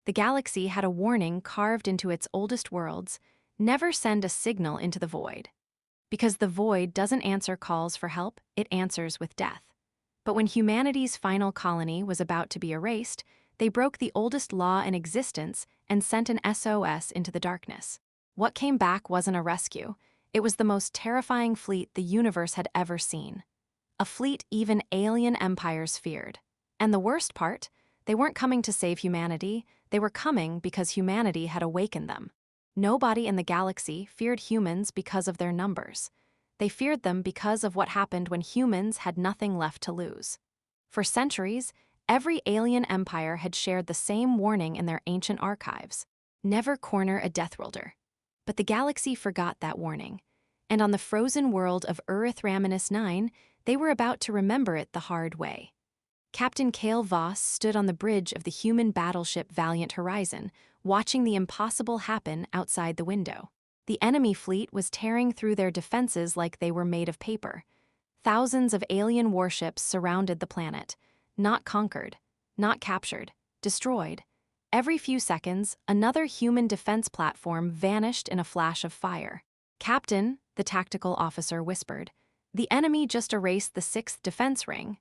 The galaxy had a warning carved into its oldest worlds: never send a signal into the void. Because the void doesn't answer calls for help, it answers with death. But when humanity's final colony was about to be erased, they broke the oldest law in existence and sent an SOS into the darkness. What came back wasn't a rescue. It was the most terrifying fleet the universe had ever seen. A fleet even alien empires feared. And the worst part, they weren't coming to save humanity, they were coming because humanity had awakened them. Nobody in the galaxy feared humans because of their numbers. They feared them because of what happened when humans had nothing left to lose. For centuries, every alien empire had shared the same warning in their ancient archives: never corner a Death Worlder. But the galaxy forgot that warning. And on the frozen world of Earth-9, they were about to remember it the hard way. Captain Cale Voss stood on the bridge of the human battleship Valiant Horizon, watching the impossible happen outside the window. The enemy fleet was tearing through their defenses like they were made of paper. Thousands of alien warships surrounded the planet, not conquered, not captured, destroyed. Every few seconds, another human defense platform vanished in a flash of fire. "Captain," the tactical officer whispered, "the enemy just erased the 6th defense ring."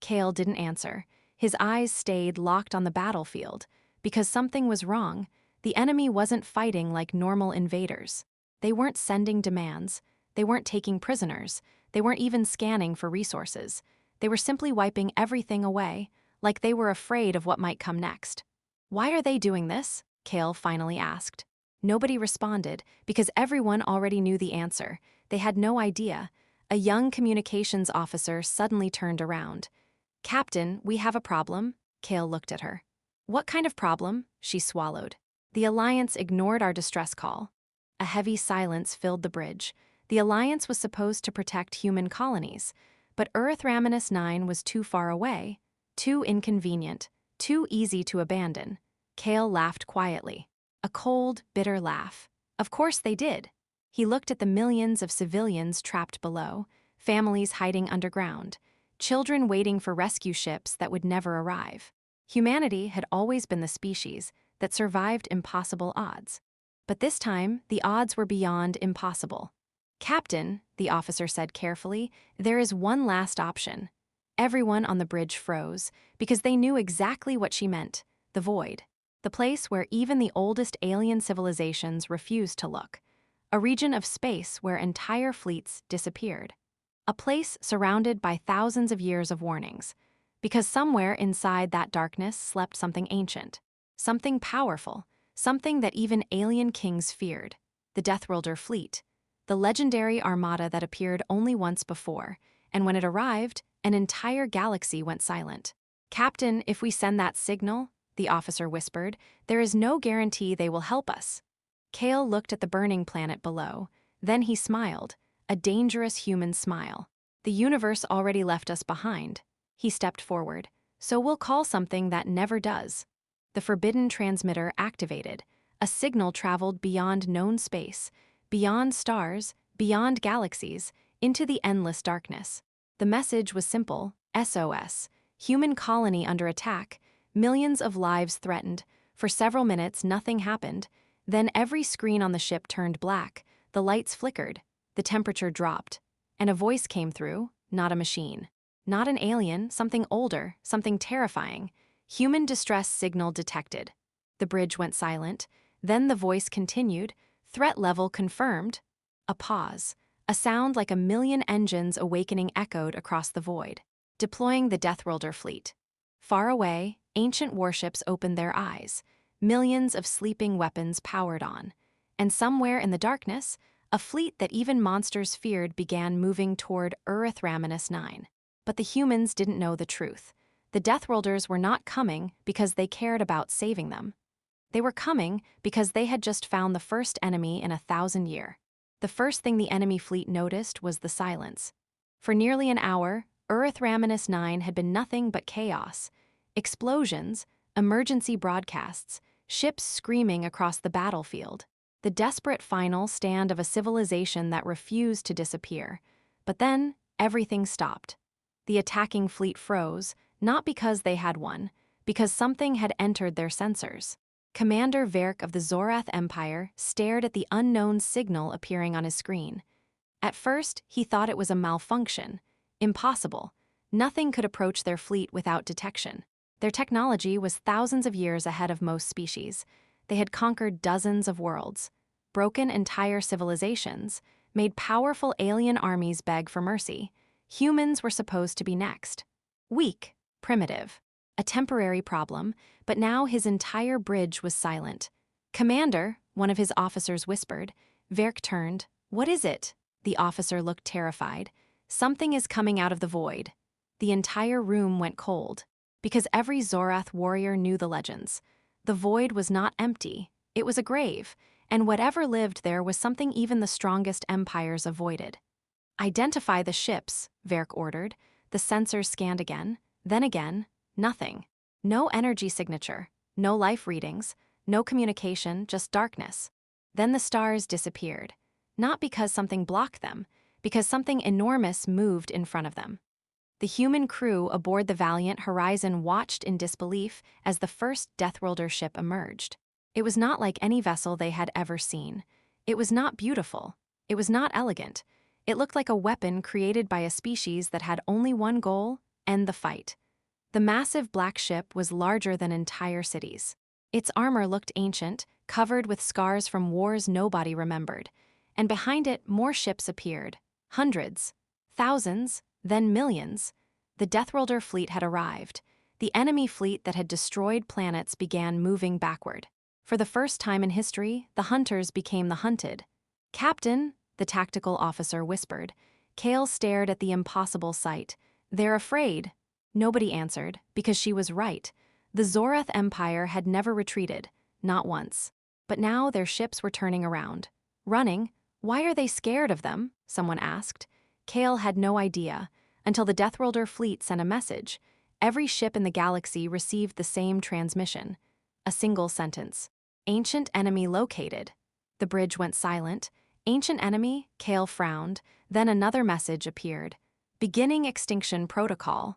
Cale didn't answer. His eyes stayed locked on the battlefield. Because something was wrong. The enemy wasn't fighting like normal invaders. They weren't sending demands. They weren't taking prisoners. They weren't even scanning for resources. They were simply wiping everything away, like they were afraid of what might come next. "Why are they doing this?" Cale finally asked. Nobody responded, because everyone already knew the answer. They had no idea. A young communications officer suddenly turned around. "Captain, we have a problem." Cale looked at her. "What kind of problem?" She swallowed. "The Alliance ignored our distress call." A heavy silence filled the bridge. The Alliance was supposed to protect human colonies, but Earth-9 was too far away, too inconvenient, too easy to abandon. Cale laughed quietly. A cold, bitter laugh. Of course they did. He looked at the millions of civilians trapped below, families hiding underground, children waiting for rescue ships that would never arrive. Humanity had always been the species that survived impossible odds. But this time, the odds were beyond impossible. "Captain," the officer said carefully, "there is one last option." Everyone on the bridge froze, because they knew exactly what she meant: the void. The place where even the oldest alien civilizations refused to look. A region of space where entire fleets disappeared. A place surrounded by thousands of years of warnings. Because somewhere inside that darkness slept something ancient. Something powerful. Something that even alien kings feared. The Death Worlder fleet. The legendary armada that appeared only once before. And when it arrived, an entire galaxy went silent. "Captain, if we send that signal," the officer whispered, "there is no guarantee they will help us." Cale looked at the burning planet below. Then he smiled, a dangerous human smile. "The universe already left us behind." He stepped forward. "So we'll call something that never does." The forbidden transmitter activated. A signal traveled beyond known space, beyond stars, beyond galaxies, into the endless darkness. The message was simple: SOS, human colony under attack, millions of lives threatened. For several minutes, nothing happened. Then every screen on the ship turned black, the lights flickered, the temperature dropped, and a voice came through, not a machine. Not an alien, something older, something terrifying. "Human distress signal detected." The bridge went silent. Then the voice continued, "Threat level confirmed." A pause. A sound like a million engines awakening echoed across the void. Deploying the Death Worlder fleet. Far away, ancient warships opened their eyes. Millions of sleeping weapons powered on. And somewhere in the darkness, a fleet that even monsters feared began moving toward Earth-9. But the humans didn't know the truth. The Death Worlders were not coming because they cared about saving them. They were coming because they had just found the first enemy in 1,000 years. The first thing the enemy fleet noticed was the silence. For nearly an hour, Earth-9 had been nothing but chaos. Explosions, emergency broadcasts, ships screaming across the battlefield. The desperate final stand of a civilization that refused to disappear. But then, everything stopped. The attacking fleet froze, not because they had won, because something had entered their sensors. Commander Verk of the Zorath Empire stared at the unknown signal appearing on his screen. At first, he thought it was a malfunction. Impossible. Nothing could approach their fleet without detection. Their technology was thousands of years ahead of most species. They had conquered dozens of worlds, broken entire civilizations, made powerful alien armies beg for mercy. Humans were supposed to be next. Weak, primitive, a temporary problem, but now his entire bridge was silent. "Commander," one of his officers whispered. Verk turned. "What is it?" The officer looked terrified. "Something is coming out of the void." The entire room went cold, because every Zorath warrior knew the legends. The void was not empty, it was a grave, and whatever lived there was something even the strongest empires avoided. "Identify the ships," Verk ordered. The sensors scanned again, nothing. No energy signature, no life readings, no communication, just darkness. Then the stars disappeared, not because something blocked them, because something enormous moved in front of them. The human crew aboard the Valiant Horizon watched in disbelief as the first Deathworlder ship emerged. It was not like any vessel they had ever seen. It was not beautiful. It was not elegant. It looked like a weapon created by a species that had only one goal: end the fight. The massive black ship was larger than entire cities. Its armor looked ancient, covered with scars from wars nobody remembered. And behind it, more ships appeared. Hundreds, thousands, then millions. The Deathworlder fleet had arrived. The enemy fleet that had destroyed planets began moving backward. For the first time in history, the hunters became the hunted. "Captain," the tactical officer whispered. Kale stared at the impossible sight. "They're afraid." Nobody answered, because she was right. The Zorath Empire had never retreated, not once. But now their ships were turning around. Running. "Why are they scared of them?" someone asked. Kale had no idea, until the Deathworlder fleet sent a message. Every ship in the galaxy received the same transmission. A single sentence. "Ancient enemy located." The bridge went silent. "Ancient enemy?" Kale frowned. Then another message appeared. "Beginning extinction protocol."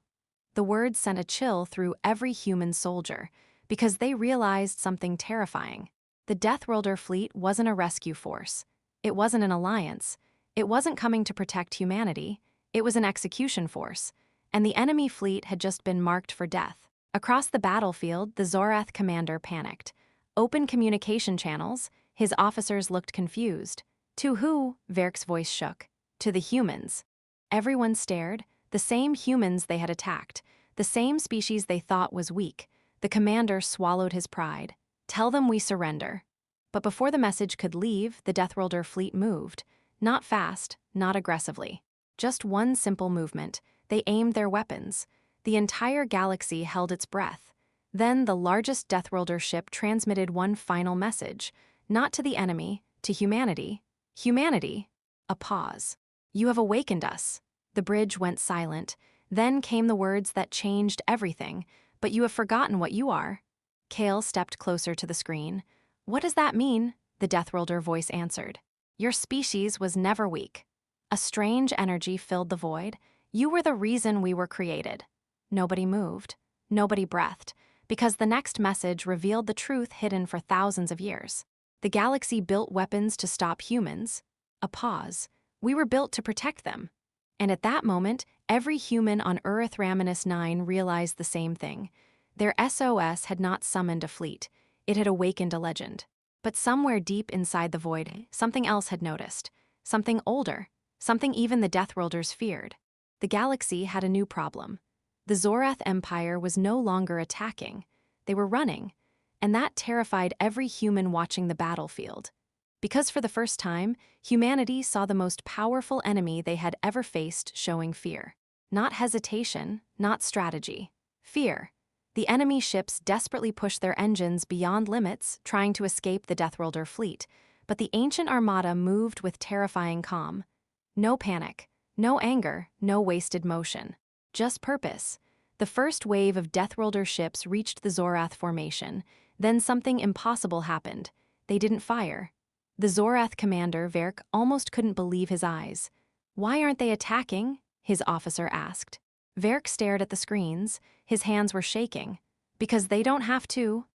The words sent a chill through every human soldier, because they realized something terrifying. The Deathworlder fleet wasn't a rescue force. It wasn't an alliance. It wasn't coming to protect humanity. It was an execution force. And the enemy fleet had just been marked for death. Across the battlefield, the Zorath commander panicked. "Open communication channels." His officers looked confused. "To who?" Verk's voice shook. "To the humans." Everyone stared. The same humans they had attacked. The same species they thought was weak. The commander swallowed his pride. "Tell them we surrender." But before the message could leave, the Deathworlder fleet moved. Not fast, not aggressively. Just one simple movement. They aimed their weapons. The entire galaxy held its breath. Then the largest Deathworlder ship transmitted one final message. Not to the enemy, to humanity. Humanity. A pause. "You have awakened us." The bridge went silent. Then came the words that changed everything. "But you have forgotten what you are." Kale stepped closer to the screen. "What does that mean?" The Deathworlder voice answered. "Your species was never weak." A strange energy filled the void. "You were the reason we were created." Nobody moved. Nobody breathed, because the next message revealed the truth hidden for thousands of years. The galaxy built weapons to stop humans. A pause. "We were built to protect them." And at that moment, every human on Earth Raminus 9 realized the same thing. Their SOS had not summoned a fleet. It had awakened a legend. But somewhere deep inside the void, something else had noticed. Something older. Something even the Deathworlders feared. The galaxy had a new problem. The Zorath Empire was no longer attacking. They were running. And that terrified every human watching the battlefield. Because for the first time, humanity saw the most powerful enemy they had ever faced showing fear. Not hesitation, not strategy. Fear. The enemy ships desperately pushed their engines beyond limits, trying to escape the Deathworlder fleet, but the ancient armada moved with terrifying calm. No panic, no anger, no wasted motion. Just purpose. The first wave of Deathworlder ships reached the Zorath formation. Then something impossible happened. They didn't fire. The Zorath commander, Verk, almost couldn't believe his eyes. "Why aren't they attacking?" his officer asked. Verk stared at the screens. His hands were shaking. "Because they don't have to."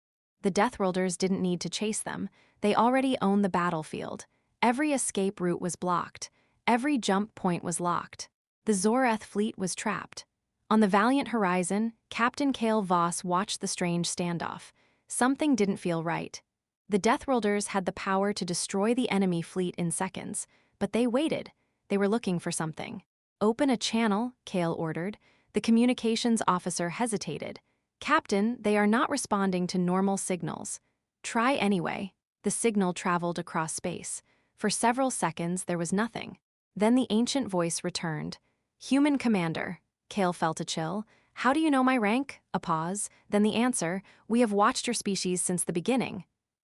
The Deathworlders didn't need to chase them. They already owned the battlefield. Every escape route was blocked. Every jump point was locked. The Zorath fleet was trapped. On the Valiant horizon, Captain Kale Voss watched the strange standoff. Something didn't feel right. The Deathworlders had the power to destroy the enemy fleet in seconds, but they waited. They were looking for something. "Open a channel," Kale ordered. The communications officer hesitated. "Captain, they are not responding to normal signals." "Try anyway." The signal traveled across space. For several seconds, there was nothing. Then the ancient voice returned. "Human commander." Kale felt a chill. "How do you know my rank?" A pause. Then the answer, "We have watched your species since the beginning."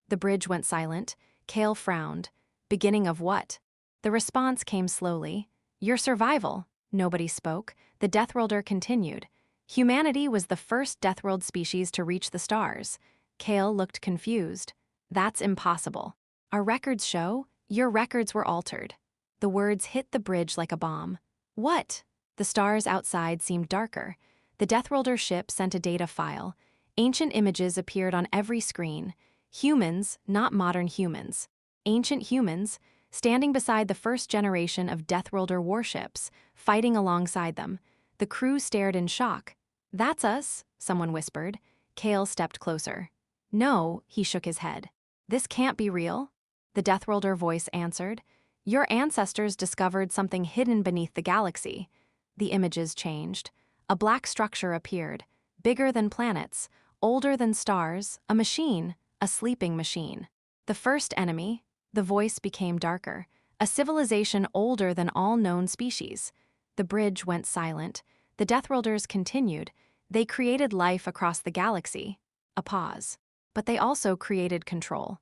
The bridge went silent. Kale frowned. "Beginning of what?" The response came slowly. "Your survival." Nobody spoke. The Deathworlder continued. "Humanity was the first Deathworld species to reach the stars." Kale looked confused. "That's impossible." "Our records show." "Your records were altered." The words hit the bridge like a bomb. "What?" The stars outside seemed darker. The Deathworlder ship sent a data file. Ancient images appeared on every screen. Humans, not modern humans. Ancient humans, standing beside the first generation of Deathworlder warships, fighting alongside them. The crew stared in shock. "That's us," someone whispered. Kale stepped closer. "No," he shook his head. "This can't be real." The Deathworlder voice answered. "Your ancestors discovered something hidden beneath the galaxy." The images changed. A black structure appeared, bigger than planets, older than stars, a machine, a sleeping machine. The first enemy, the voice became darker, a civilization older than all known species. The bridge went silent. The Deathworlders continued. They created life across the galaxy. A pause. But they also created control.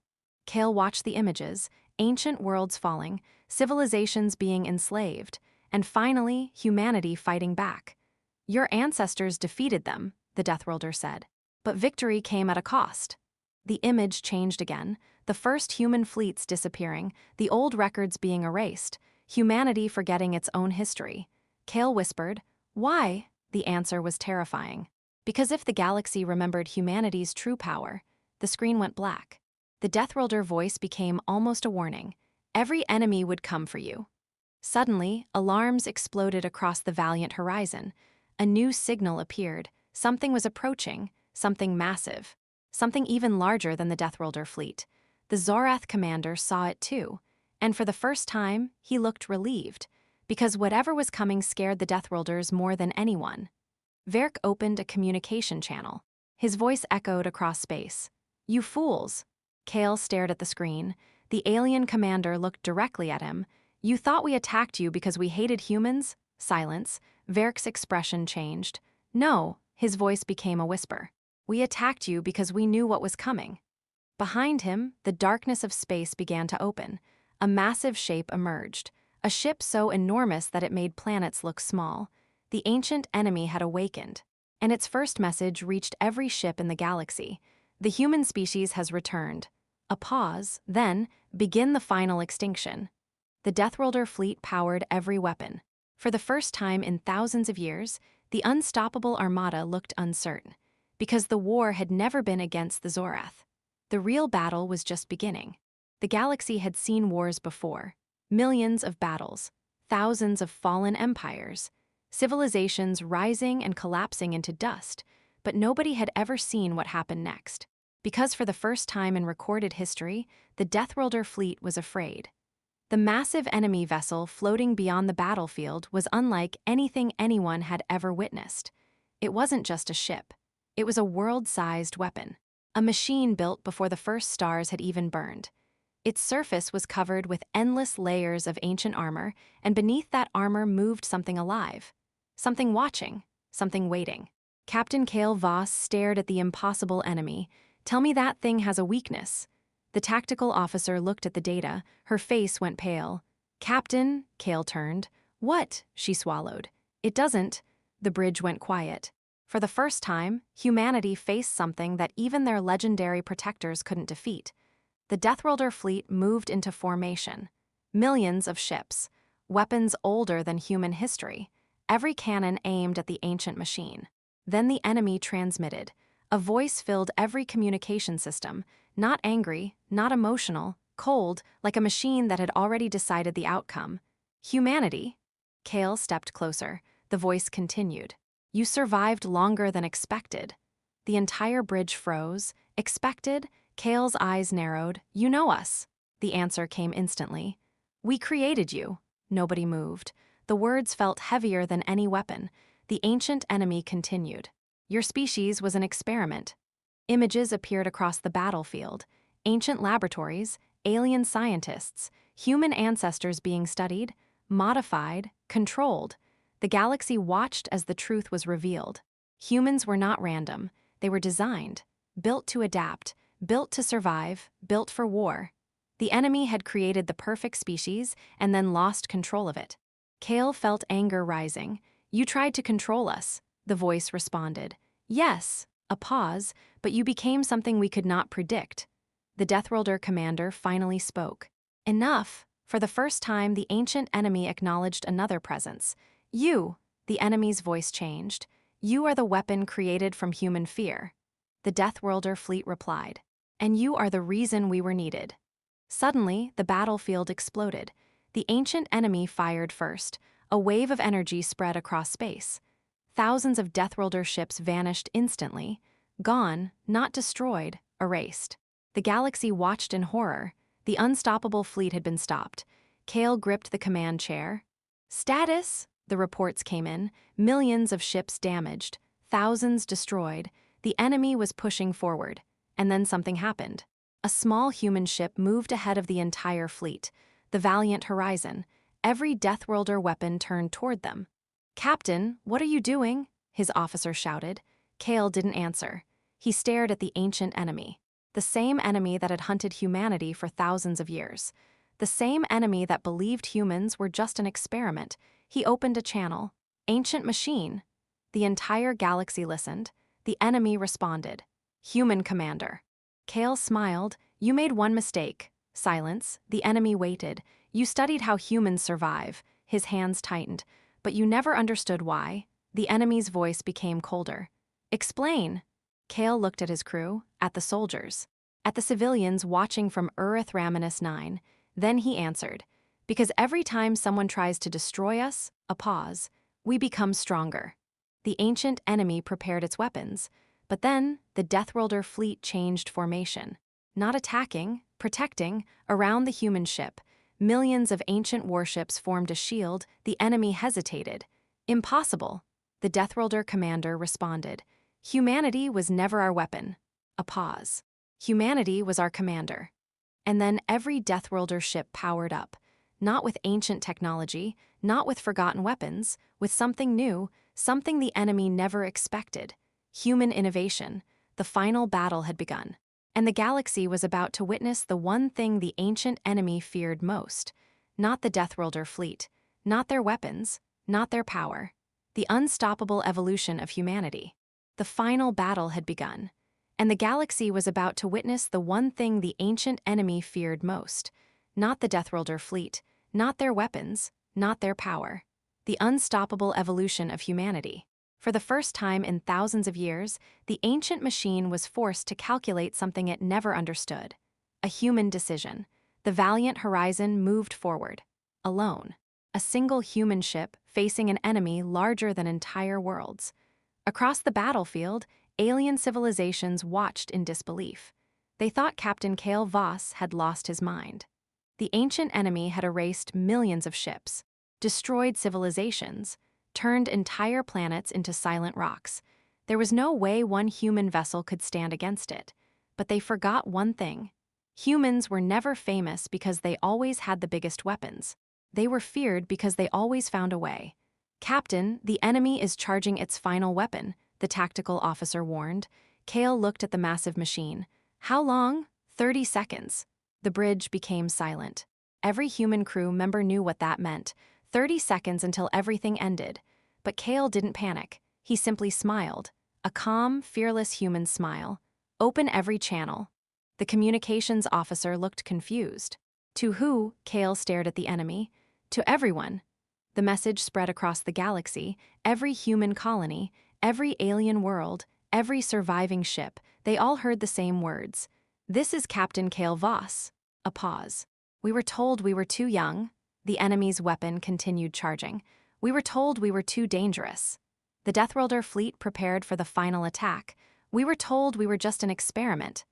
Kale watched the images, ancient worlds falling, civilizations being enslaved, and finally, humanity fighting back. "Your ancestors defeated them," the Deathworlder said. "But victory came at a cost." The image changed again, the first human fleets disappearing, the old records being erased, humanity forgetting its own history. Kale whispered, "Why?" The answer was terrifying. "Because if the galaxy remembered humanity's true power." The screen went black. The Deathworlder voice became almost a warning. "Every enemy would come for you." Suddenly, alarms exploded across the Valiant horizon. A new signal appeared. Something was approaching, something massive, something even larger than the Deathworlder fleet. The Zorath commander saw it too, and for the first time, he looked relieved, because whatever was coming scared the Deathworlders more than anyone. Verk opened a communication channel. His voice echoed across space. "You fools." Kale stared at the screen. The alien commander looked directly at him. "You thought we attacked you because we hated humans?" Silence. Verk's expression changed. "No," his voice became a whisper. "We attacked you because we knew what was coming." Behind him, the darkness of space began to open. A massive shape emerged. A ship so enormous that it made planets look small. The ancient enemy had awakened, and its first message reached every ship in the galaxy. "The human species has returned." A pause, then, "Begin the final extinction." The Deathworlder fleet powered every weapon. For the first time in thousands of years, the unstoppable armada looked uncertain, because the war had never been against the Zorath. The real battle was just beginning. The galaxy had seen wars before. Millions of battles, thousands of fallen empires, civilizations rising and collapsing into dust, but nobody had ever seen what happened next. Because for the first time in recorded history, the Deathworlder fleet was afraid. The massive enemy vessel floating beyond the battlefield was unlike anything anyone had ever witnessed. It wasn't just a ship. It was a world-sized weapon, a machine built before the first stars had even burned. Its surface was covered with endless layers of ancient armor, and beneath that armor moved something alive. Something watching, something waiting. Captain Kale Voss stared at the impossible enemy. "Tell me that thing has a weakness." The tactical officer looked at the data. Her face went pale. "Captain," Kale turned. "What?" she swallowed. "It doesn't." The bridge went quiet. For the first time, humanity faced something that even their legendary protectors couldn't defeat. The Deathworlder fleet moved into formation. Millions of ships, weapons older than human history, every cannon aimed at the ancient machine. Then the enemy transmitted. A voice filled every communication system, not angry, not emotional, cold, like a machine that had already decided the outcome. Humanity. Kale stepped closer. The voice continued. You survived longer than expected. The entire bridge froze. Expected? Kale's eyes narrowed. You know us. The answer came instantly. We created you. Nobody moved. The words felt heavier than any weapon. The ancient enemy continued. Your species was an experiment. Images appeared across the battlefield. Ancient laboratories, alien scientists, human ancestors being studied, modified, controlled. The galaxy watched as the truth was revealed. Humans were not random. They were designed, built to adapt, built to survive, built for war. The enemy had created the perfect species and then lost control of it. Kale felt anger rising. You tried to control us, the voice responded. Yes, a pause, but you became something we could not predict. The Deathworlder commander finally spoke. Enough! For the first time, the ancient enemy acknowledged another presence. You, the enemy's voice changed. You are the weapon created from human fear. The Deathworlder fleet replied. And you are the reason we were needed. Suddenly, the battlefield exploded. The ancient enemy fired first. A wave of energy spread across space. Thousands of Deathworlder ships vanished instantly. Gone, not destroyed, erased. The galaxy watched in horror. The unstoppable fleet had been stopped. Kale gripped the command chair. Status? The reports came in. Millions of ships damaged. Thousands destroyed. The enemy was pushing forward. And then something happened. A small human ship moved ahead of the entire fleet. The Valiant Horizon. Every Deathworlder weapon turned toward them. Captain, what are you doing? His officer shouted. Kale didn't answer. He stared at the ancient enemy. The same enemy that had hunted humanity for thousands of years. The same enemy that believed humans were just an experiment. He opened a channel. Ancient machine. The entire galaxy listened. The enemy responded. Human commander. Kale smiled. You made one mistake. Silence. The enemy waited. You studied how humans survive. His hands tightened. But you never understood why. The enemy's voice became colder. Explain. Kale looked at his crew, at the soldiers, at the civilians watching from Urith Raminus 9. Then he answered. Because every time someone tries to destroy us, a pause, we become stronger. The ancient enemy prepared its weapons. But then, the Deathworlder fleet changed formation. Not attacking, protecting, around the human ship. Millions of ancient warships formed a shield. The enemy hesitated. Impossible. The Deathworlder commander responded. Humanity was never our weapon. A pause. Humanity was our commander. And then every Deathworlder ship powered up. Not with ancient technology, not with forgotten weapons, with something new, something the enemy never expected. Human innovation. The final battle had begun. And the galaxy was about to witness the one thing the ancient enemy feared most. Not the Deathworlder fleet, not their weapons, not their power. The unstoppable evolution of humanity. The final battle had begun. And the galaxy was about to witness the one thing the ancient enemy feared most. Not the Deathworlder fleet, not their weapons, not their power. The unstoppable evolution of humanity. For the first time in thousands of years, the ancient machine was forced to calculate something it never understood. A human decision. The Valiant Horizon moved forward. Alone. A single human ship facing an enemy larger than entire worlds. Across the battlefield, alien civilizations watched in disbelief. They thought Captain Kale Voss had lost his mind. The ancient enemy had erased millions of ships, destroyed civilizations, turned entire planets into silent rocks. There was no way one human vessel could stand against it. But they forgot one thing. Humans were never famous because they always had the biggest weapons. They were feared because they always found a way. Captain, the enemy is charging its final weapon, the tactical officer warned. Kale looked at the massive machine. How long? 30 seconds. The bridge became silent. Every human crew member knew what that meant. 30 seconds until everything ended. But Kale didn't panic. He simply smiled. A calm, fearless human smile. Open every channel. The communications officer looked confused. To who? Kale stared at the enemy. To everyone. The message spread across the galaxy, every human colony, every alien world, Every surviving ship, they all heard the same words. "This is Captain Cale Voss." A pause. "We were told we were too young." The enemy's weapon continued charging. "We were told we were too dangerous." The Deathworlder fleet prepared for the final attack. "We were told we were just an experiment."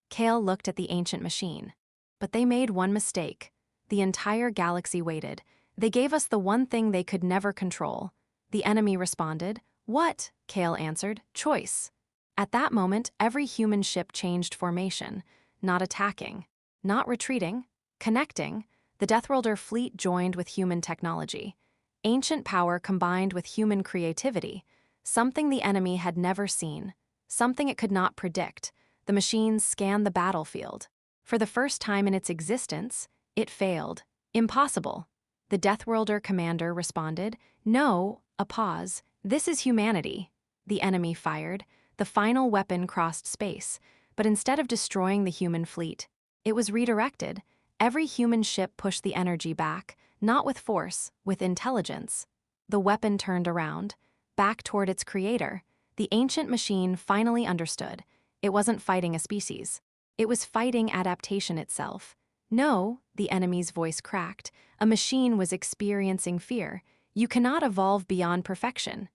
Cale looked at the ancient machine. "But they made one mistake. The entire galaxy waited. They gave us the one thing they could never control." The enemy responded. "What?" Cale answered. "Choice." At that moment, every human ship changed formation. Not attacking, not retreating, connecting. The Deathworlder fleet joined with human technology. Ancient power combined with human creativity. Something the enemy had never seen. Something it could not predict. The machines scanned the battlefield. For the first time in its existence, it failed. "Impossible." The Deathworlder commander responded. "No." A pause. "This is humanity." The enemy fired. The final weapon crossed space, but instead of destroying the human fleet, it was redirected. Every human ship pushed the energy back, not with force, with intelligence. The weapon turned around, back toward its creator. The ancient machine finally understood. It wasn't fighting a species. It was fighting adaptation itself. "No," the enemy's voice cracked. "A machine was experiencing fear. You cannot evolve beyond perfection."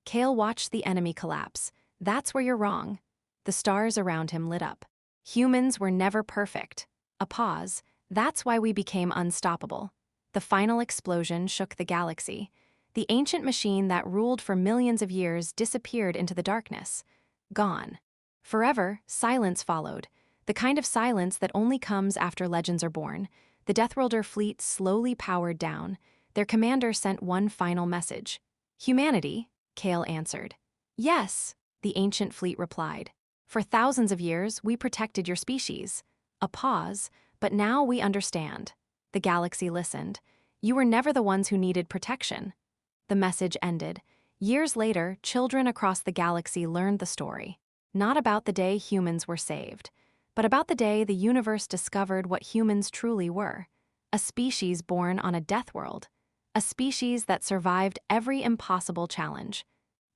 Cale watched the enemy collapse. "That's where you're wrong." The stars around him lit up. "Humans were never perfect." A pause. "That's why we became unstoppable." The final explosion shook the galaxy. The ancient machine that ruled for millions of years disappeared into the darkness. Gone. Forever, silence followed. The kind of silence that only comes after legends are born. The Deathworlder fleet slowly powered down. Their commander sent one final message. "Humanity," Cale answered. "Yes," the ancient fleet replied. "For thousands of years, we protected your species." A pause. "But now we understand." The galaxy listened. "You were never the ones who needed protection." The message ended. Years later, children across the galaxy learned the story. Not about the day humans were saved, but about the day the universe discovered what humans truly were. A species born on a death world. A species that survived every impossible challenge.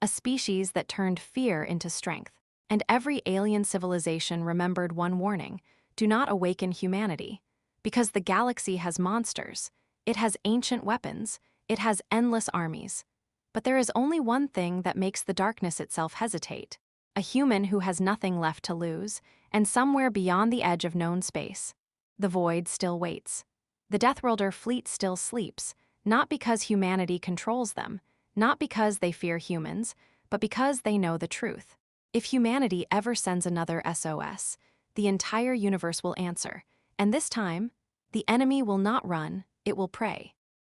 A species that turned fear into strength. And every alien civilization remembered one warning: do not awaken humanity. Because the galaxy has monsters. It has ancient weapons. It has endless armies. But there is only one thing that makes the darkness itself hesitate. A human who has nothing left to lose, and somewhere beyond the edge of known space. The void still waits. The Deathworlder fleet still sleeps, not because humanity controls them, not because they fear humans, but because they know the truth. If humanity ever sends another SOS, the entire universe will answer, and this time, the enemy will not run, it will pray.